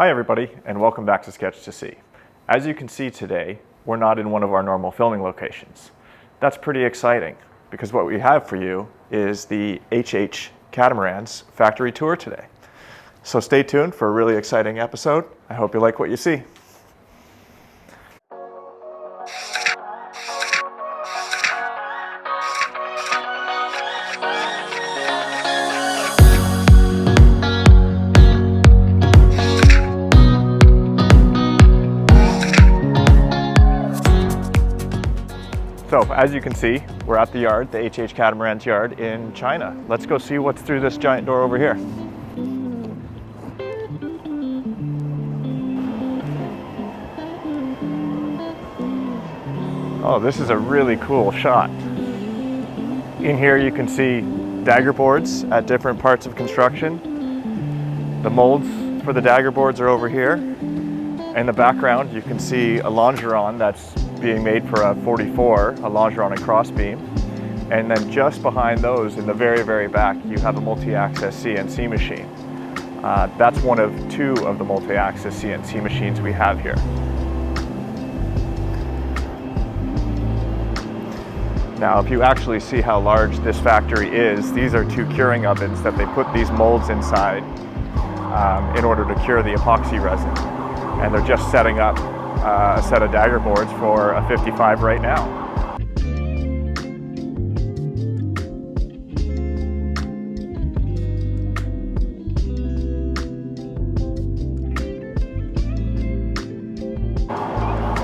Hi everybody, and welcome back to Sketch to See. As you can see today, we're not in one of our normal filming locations. That's pretty exciting, because what we have for you is the HH Catamarans factory tour today. So stay tuned for a really exciting episode. I hope you like what you see. So as you can see, we're at the yard, the HH Catamarans yard in China. Let's go see what's through this giant door over here. Oh, this is a really cool shot. In here you can see dagger boards at different parts of construction. The molds for the dagger boards are over here. In the background you can see a longeron that's being made for a 44, a longeron and crossbeam. And then just behind those, in the very, very back, you have a multi-axis CNC machine. That's one of two of the multi-axis CNC machines we have here. Now, if you actually see how large this factory is, these are two curing ovens that they put these molds inside in order to cure the epoxy resin. And they're just setting up a set of dagger boards for a 55 right now.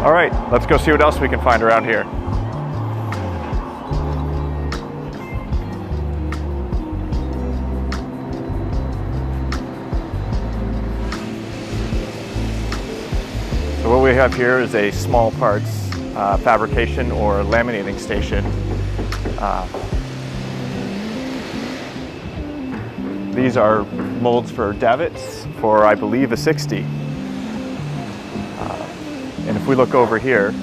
All right, let's go see what else we can find around here. So what we have here is a small parts fabrication or laminating station. These are molds for davits for, I believe, a 60. And if we look over here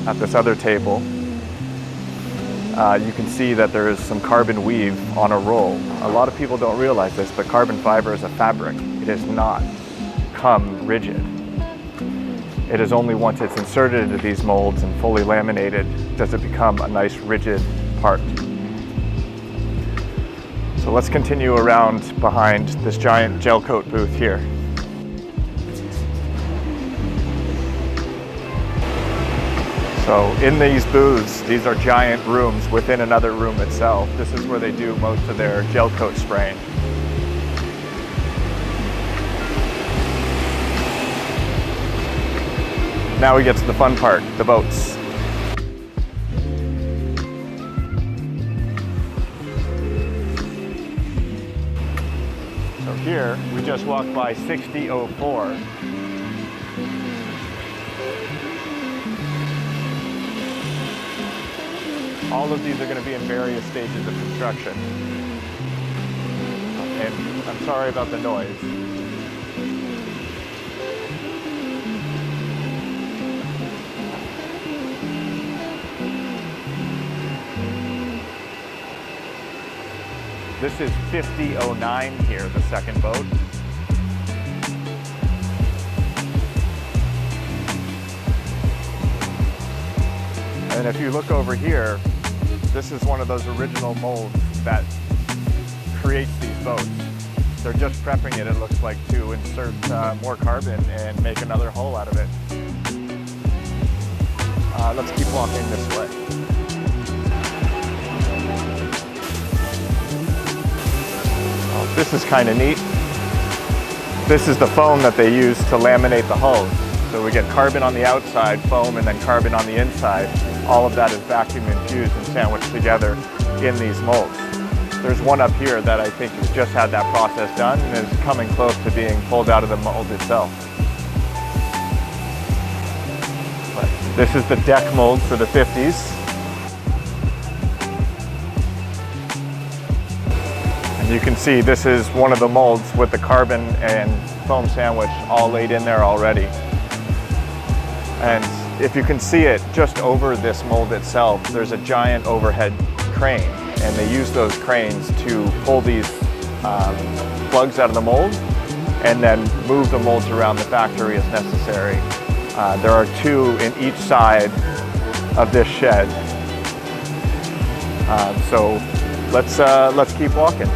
at this other table, you can see that there is some carbon weave on a roll. A lot of people don't realize this, but carbon fiber is a fabric. It does not come rigid. It is only once it's inserted into these molds and fully laminated does it become a nice rigid part. So let's continue around behind this giant gel coat booth here. So in these booths, these are giant rooms within another room itself. This is where they do most of their gel coat spraying. Now we get to the fun part, the boats. So here, we just walked by 6004. All of these are going to be in various stages of construction. And I'm sorry about the noise. This is 5009 here, the second boat. And if you look over here, this is one of those original molds that creates these boats. They're just prepping it looks like, to insert more carbon and make another hull out of it. Let's keep walking this way. This is kind of neat. This is the foam that they use to laminate the hulls. So we get carbon on the outside, foam, and then carbon on the inside. All of that is vacuum infused and sandwiched together in these molds. There's one up here that I think has just had that process done and is coming close to being pulled out of the mold itself. But this is the deck mold for the 50s. You can see this is one of the molds with the carbon and foam sandwich all laid in there already. And if you can see it just over this mold itself, there's a giant overhead crane, and they use those cranes to pull these plugs out of the mold and then move the molds around the factory as necessary. There are 2 in each side of this shed. So let's keep walking.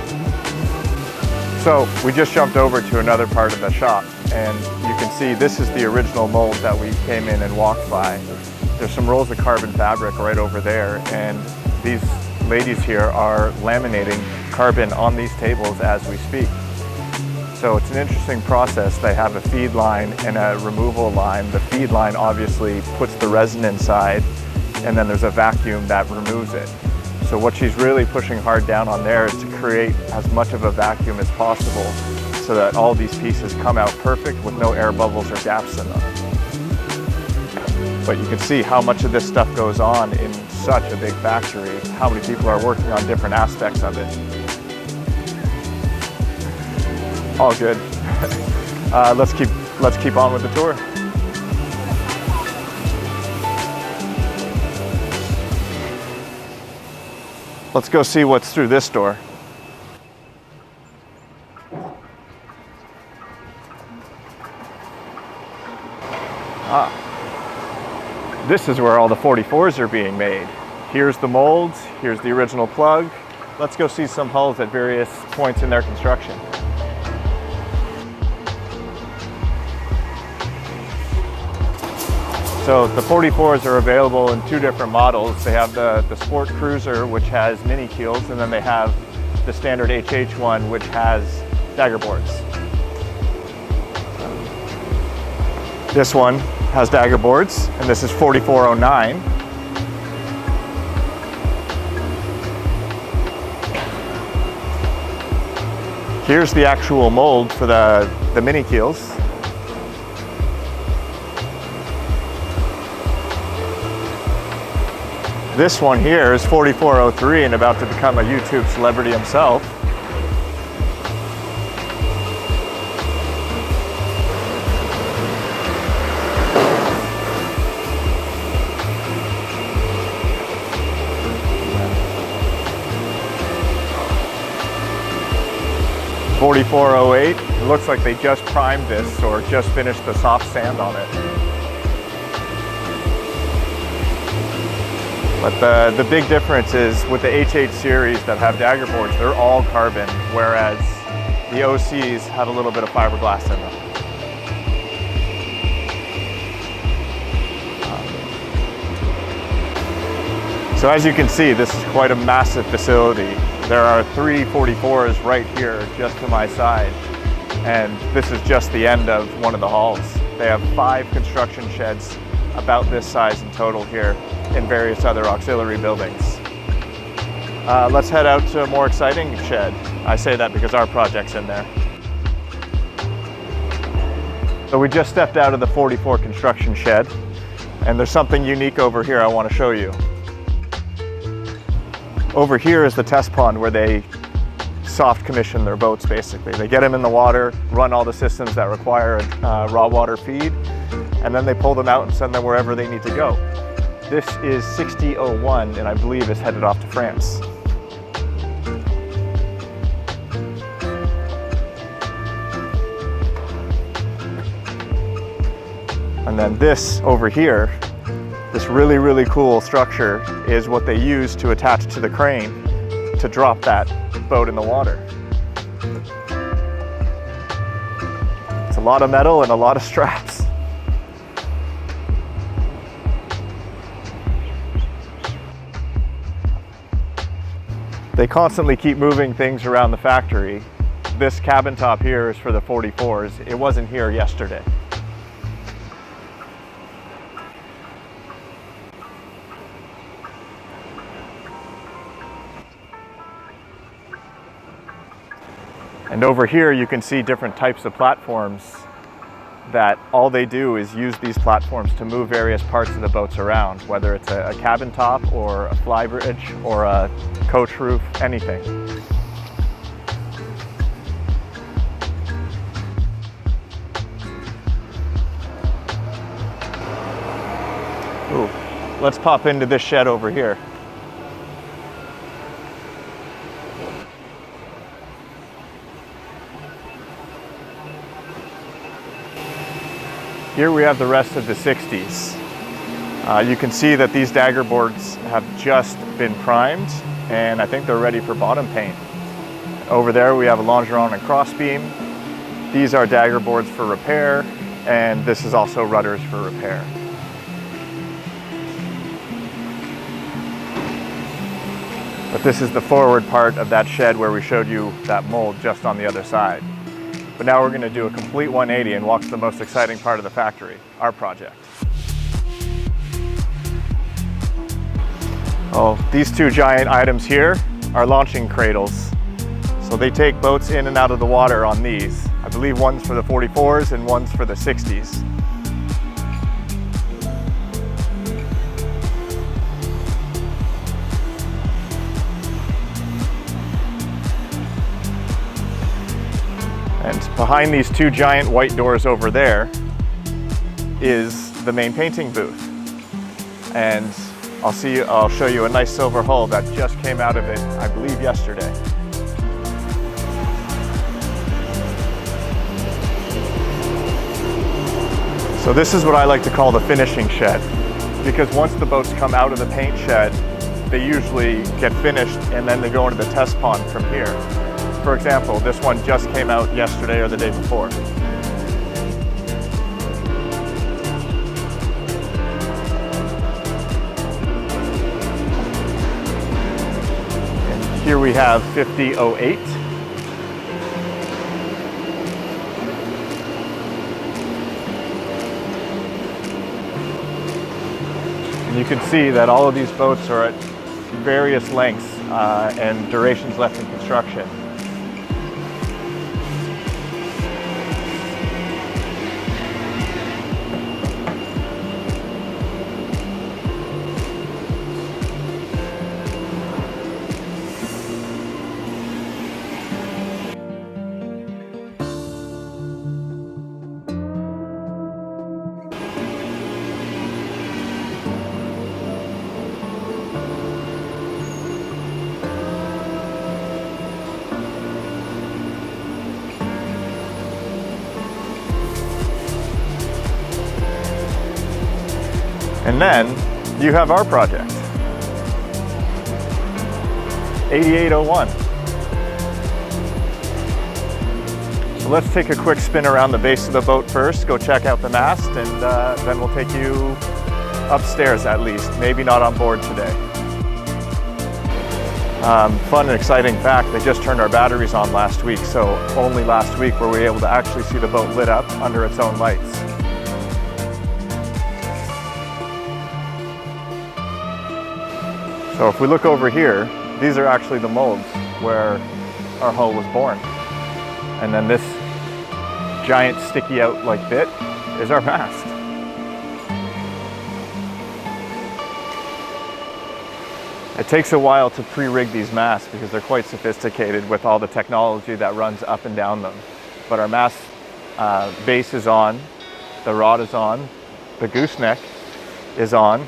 So we just jumped over to another part of the shop, and you can see this is the original mold that we came in and walked by. There's some rolls of carbon fabric right over there, and these ladies here are laminating carbon on these tables as we speak. So it's an interesting process. They have a feed line and a removal line. The feed line obviously puts the resin inside, and then there's a vacuum that removes it. So what she's really pushing hard down on there is to create as much of a vacuum as possible so that all these pieces come out perfect with no air bubbles or gaps in them. But you can see how much of this stuff goes on in such a big factory, how many people are working on different aspects of it. All good. Let's keep on with the tour. Let's go see what's through this door. This is where all the 44s are being made. Here's the molds, here's the original plug. Let's go see some hulls at various points in their construction. So the 44s are available in 2 different models. They have the Sport Cruiser, which has mini keels, and then they have the standard HH one, which has dagger boards. This one has dagger boards, and this is 4409. Here's the actual mold for the mini keels. This one here is 4403 and about to become a YouTube celebrity himself. $44.08. It looks like they just primed this or just finished the soft sand on it. But the big difference is with the HH series that have dagger boards, they're all carbon, whereas the OCs have a little bit of fiberglass in them. So as you can see, this is quite a massive facility. There are 3 44s right here just to my side, and this is just the end of one of the halls. They have 5 construction sheds about this size in total here in various other auxiliary buildings. Let's head out to a more exciting shed. I say that because our project's in there. So we just stepped out of the 44 construction shed, and there's something unique over here I want to show you. Over here is the test pond where they soft commission their boats, basically. They get them in the water, run all the systems that require raw water feed, and then they pull them out and send them wherever they need to go. This is 6001, and I believe is headed off to France. And then this over here, this really, really cool structure is what they use to attach to the crane to drop that boat in the water. It's a lot of metal and a lot of straps. They constantly keep moving things around the factory. This cabin top here is for the 44s. It wasn't here yesterday. And over here you can see different types of platforms that all they do is use these platforms to move various parts of the boats around, whether it's a cabin top or a fly bridge or a coach roof, anything. Ooh, let's pop into this shed over here. Here we have the rest of the 60s. You can see that these dagger boards have just been primed, and I think they're ready for bottom paint. Over there we have a longeron and crossbeam. These are dagger boards for repair, and this is also rudders for repair. But this is the forward part of that shed where we showed you that mold just on the other side. But now we're going to do a complete 180 and walk to the most exciting part of the factory, our project. Oh, these two giant items here are launching cradles. So they take boats in and out of the water on these. I believe one's for the 44s and one's for the 60s. And behind these two giant white doors over there is the main painting booth. And I'll show you a nice silver hull that just came out of it, I believe yesterday. So this is what I like to call the finishing shed, because once the boats come out of the paint shed, they usually get finished and then they go into the test pond from here. For example, this one just came out yesterday or the day before. And here we have 5008. And you can see that all of these boats are at various lengths and durations left in construction. And then you have our project, 8801. So let's take a quick spin around the base of the boat first, go check out the mast, and then we'll take you upstairs at least, maybe not on board today. Fun and exciting fact, they just turned our batteries on last week, so only last week were we able to actually see the boat lit up under its own lights. So if we look over here, these are actually the molds where our hull was born. And then this giant sticky out like bit is our mast. It takes a while to pre-rig these masts because they're quite sophisticated with all the technology that runs up and down them. But our mast base is on, the rod is on, the gooseneck is on,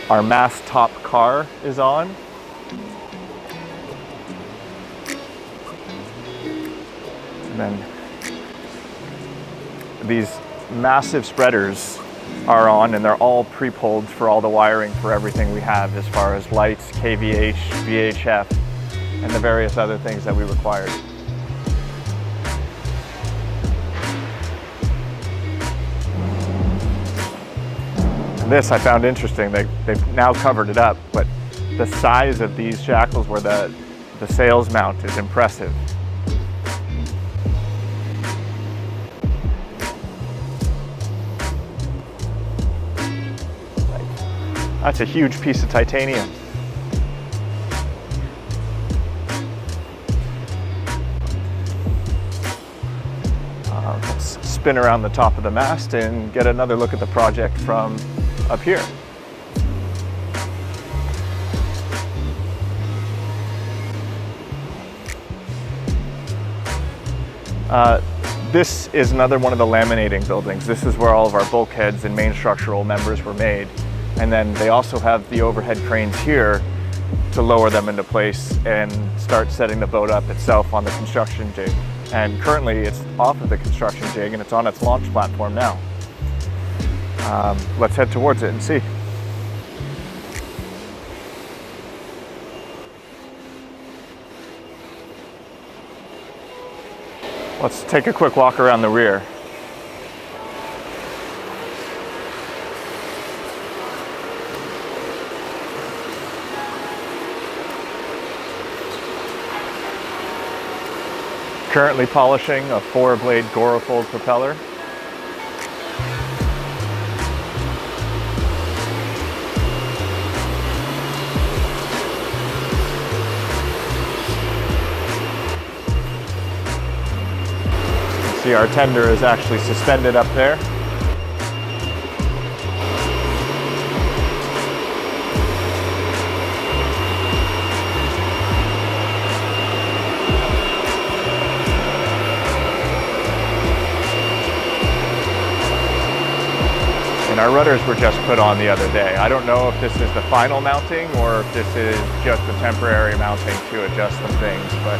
our mast top car is on, and then these massive spreaders are on, and they're all pre-pulled for all the wiring for everything we have as far as lights, KVH, VHF, and the various other things that we required. This I found interesting. They've now covered it up, but the size of these shackles where the sails mount is impressive. That's a huge piece of titanium. Let's spin around the top of the mast and get another look at the project from up here. This is another one of the laminating buildings. This is where all of our bulkheads and main structural members were made. And then they also have the overhead cranes here to lower them into place and start setting the boat up itself on the construction And currently it's off of the construction jig and it's on its launch platform now. Let's head towards it and see. Let's take a quick walk around the rear. Currently polishing a 4-blade Gorofold propeller. See, our tender is actually suspended up there. And our rudders were just put on the other day. I don't know if this is the final mounting or if this is just a temporary mounting to adjust some things, but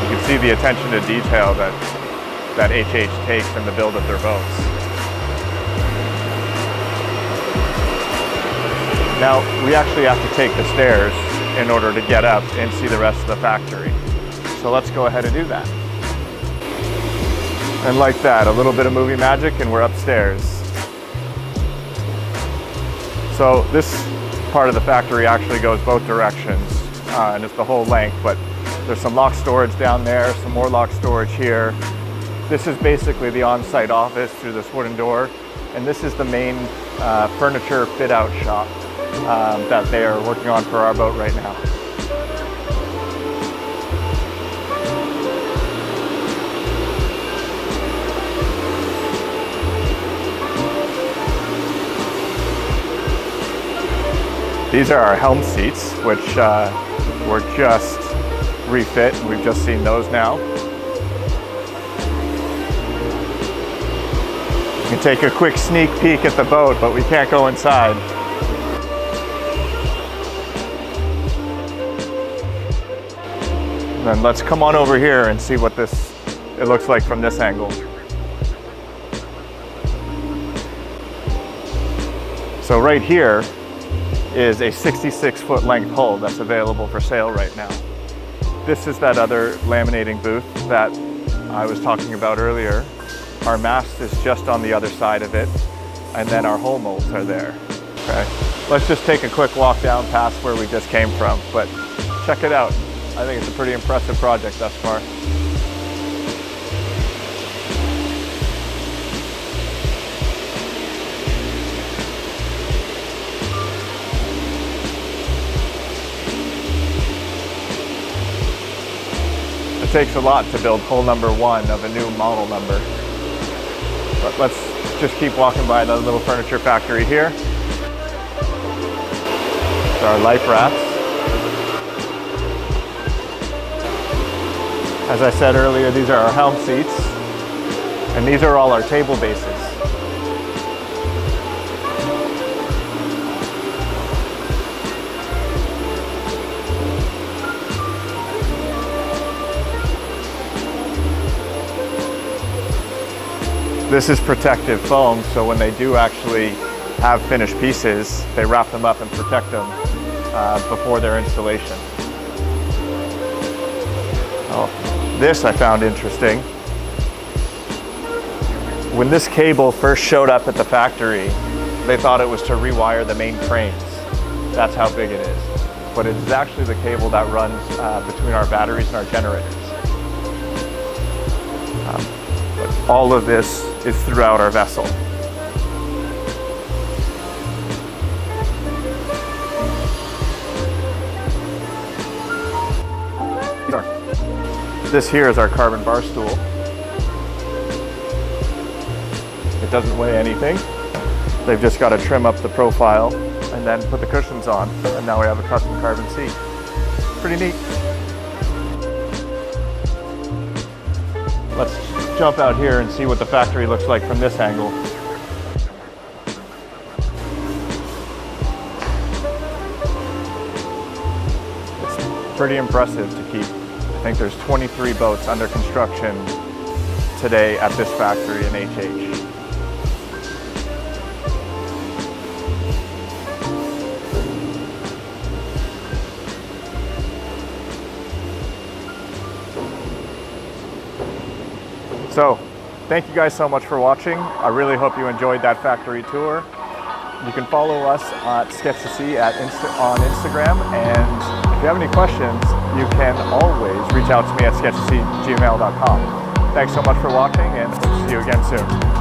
you can see the attention to detail that HH takes in the build of their boats. Now, we actually have to take the stairs in order to get up and see the rest of the factory. So let's go ahead and do that. And like that, a little bit of movie magic and we're upstairs. So this part of the factory actually goes both directions, and it's the whole length, but there's some lock storage down there, some more lock storage here. This is basically the on-site office through this wooden door, and this is the main furniture fit-out shop that they are working on for our boat right now. These are our helm seats, which were just refit, and we've just seen those now. You can take a quick sneak peek at the boat, but we can't go inside. And then let's come on over here and see what it looks like from this angle. So right here is a 66-foot length hull that's available for sale right now. This is that other laminating booth that I was talking about earlier. Our mast is just on the other side of it, and then our hull molds are there. Okay, let's just take a quick walk down past where we just came from, but check it out. I think it's a pretty impressive project thus far. It takes a lot to build hull number 1 of a new model number. But let's just keep walking by the little furniture factory here. It's our life rafts. As I said earlier, these are our helm seats, and these are all our table bases. This is protective foam, so when they do actually have finished pieces, they wrap them up and protect them before their installation. Oh, this I found interesting. When this cable first showed up at the factory, they thought it was to rewire the main frames. That's how big it is. But it is actually the cable that runs between our batteries and our generators. But all of this is throughout our vessel. This here is our carbon bar stool. It doesn't weigh anything. They've just got to trim up the profile and then put the cushions on, and now we have a custom carbon seat. Pretty neat. Let's jump out here and see what the factory looks like from this angle. It's pretty impressive to keep I think there's 23 boats under construction today at this factory in HH. So, thank you guys so much for watching. I really hope you enjoyed that factory tour. You can follow us at Sketch to See on Instagram, and if you have any questions, you can always reach out to me at sketchtosee@gmail.com. Thanks so much for watching, and hope to see you again soon.